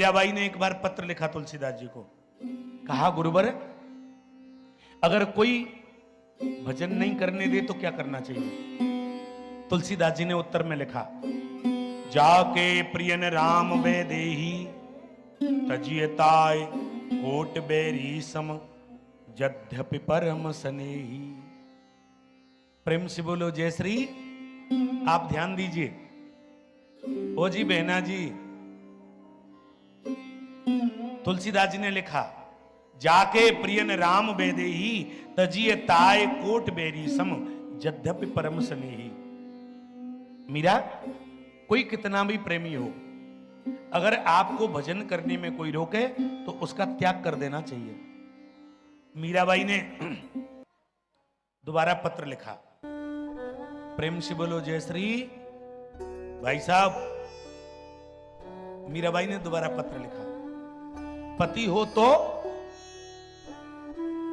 मीराबाई ने एक बार पत्र लिखा तुलसीदास जी को, कहा गुरुवर अगर कोई भजन नहीं करने दे तो क्या करना चाहिए? तुलसीदास जी ने उत्तर में लिखा, जाके प्रियन राम वैदेही तजियताय कोट बेरी सम यद्यपि परम स्नेही। प्रेम से बोलो जय श्री। आप ध्यान दीजिए, ओ जी बहना जी, तुलसीदास जी ने लिखा, जाके प्रियन राम वैदेही तजिए ताय कोट बेरी सम यद्यपि परम स्नेही। मीरा, कोई कितना भी प्रेमी हो, अगर आपको भजन करने में कोई रोके तो उसका त्याग कर देना चाहिए। मीराबाई ने दोबारा पत्र लिखा, प्रेम से बोलो जय श्री। भाई साहब, मीराबाई ने दोबारा पत्र लिखा, पति हो तो,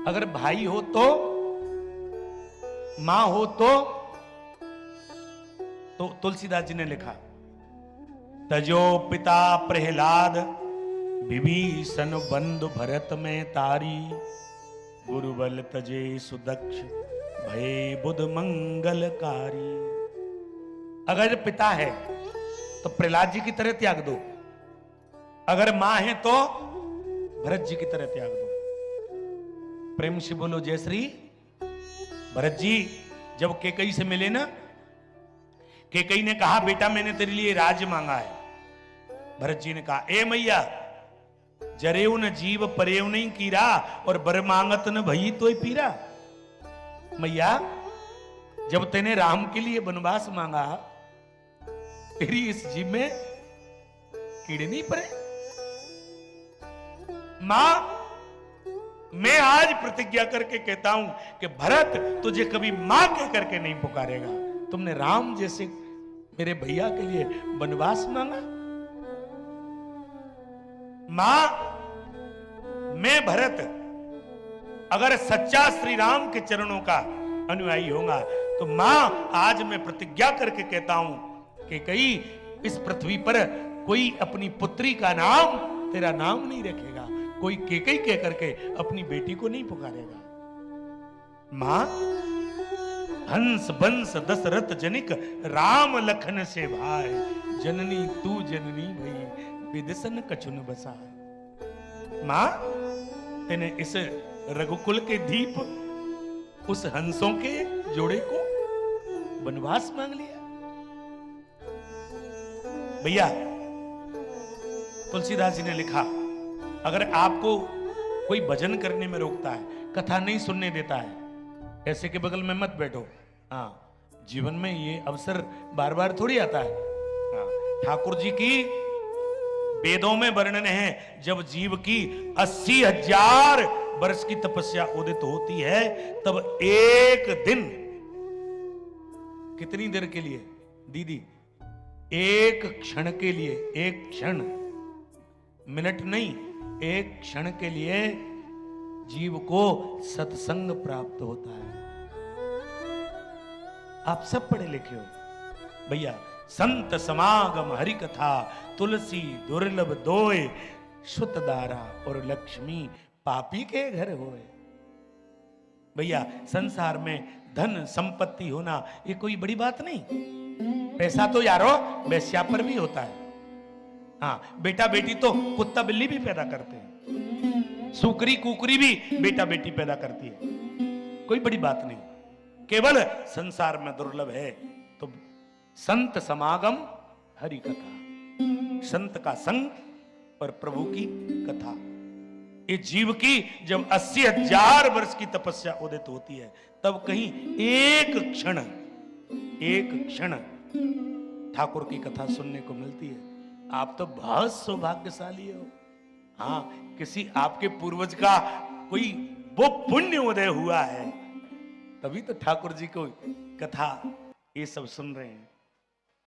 अगर भाई हो तो, मां हो तो तुलसीदास जी ने लिखा, तजो पिता प्रहलाद विभीषण बंधु भरत में तारी गुरुबल तजे सुदक्ष भय बुध मंगलकारी। अगर पिता है तो प्रहलाद जी की तरह त्याग दो, अगर मां है तो भरत जी की तरह त्याग दो। प्रेम से बोलो जय श्री। भरत जी जब केकई से मिले ना, केकई ने कहा बेटा मैंने तेरे लिए राज्य मांगा है। भरत जी ने कहा, ए मैया जरेऊ न जीव परेव नहीं कीरा और बर मांगत न भई तो पीरा। मैया जब तेने राम के लिए वनवास मांगा, तेरी इस जीव में कीड़े नहीं पड़े। मां, मैं आज प्रतिज्ञा करके कहता हूं कि भरत तुझे कभी मां कह करके नहीं पुकारेगा। तुमने राम जैसे मेरे भैया के लिए वनवास मांगा। मां, मैं भरत अगर सच्चा श्री राम के चरणों का अनुयायी होगा तो मां आज मैं प्रतिज्ञा करके कहता हूं कि कहीं इस पृथ्वी पर कोई अपनी पुत्री का नाम तेरा नाम नहीं रखेगा, कोई केकई कह करके अपनी बेटी को नहीं पुकारेगा। मां, हंस बंस दशरथ जनिक राम लखन से भाई जननी तू जननी भई विदिशन कछुन बसा। मां, तेने इस रघुकुल के दीप उस हंसों के जोड़े को वनवास मांग लिया। भैया तुलसीदास जी ने लिखा, अगर आपको कोई भजन करने में रोकता है, कथा नहीं सुनने देता है, ऐसे के बगल में मत बैठो। हाँ, जीवन में ये अवसर बार बार थोड़ी आता है। हाँ, ठाकुर जी की वेदों में वर्णन है, जब जीव की 80,000 वर्ष की तपस्या उदित होती है, तब एक दिन, कितनी देर के लिए दीदी? एक क्षण के लिए, एक क्षण, मिनट नहीं, एक क्षण के लिए जीव को सत्संग प्राप्त होता है। आप सब पढ़े लिखे हो भैया। संत समागम हरि कथा तुलसी दुर्लभ दोय सुत दारा और लक्ष्मी पापी के घर होए। भैया संसार में धन संपत्ति होना ये कोई बड़ी बात नहीं। पैसा तो यारो वैश्या पर भी होता है। हाँ, बेटा बेटी तो कुत्ता बिल्ली भी पैदा करते हैं, सुकरी कुकरी भी बेटा बेटी पैदा करती है, कोई बड़ी बात नहीं। केवल संसार में दुर्लभ है तो संत समागम हरि कथा, संत का संग और प्रभु की कथा। ये जीव की जब 80,000 वर्ष की तपस्या उदित होती है, तब कहीं एक क्षण ठाकुर की कथा सुनने को मिलती है। आप तो बहुत सौभाग्यशाली हो। हाँ, किसी आपके पूर्वज का कोई वो पुण्य उदय हुआ है, तभी तो ठाकुर जी को कथा ये सब सुन रहे हैं।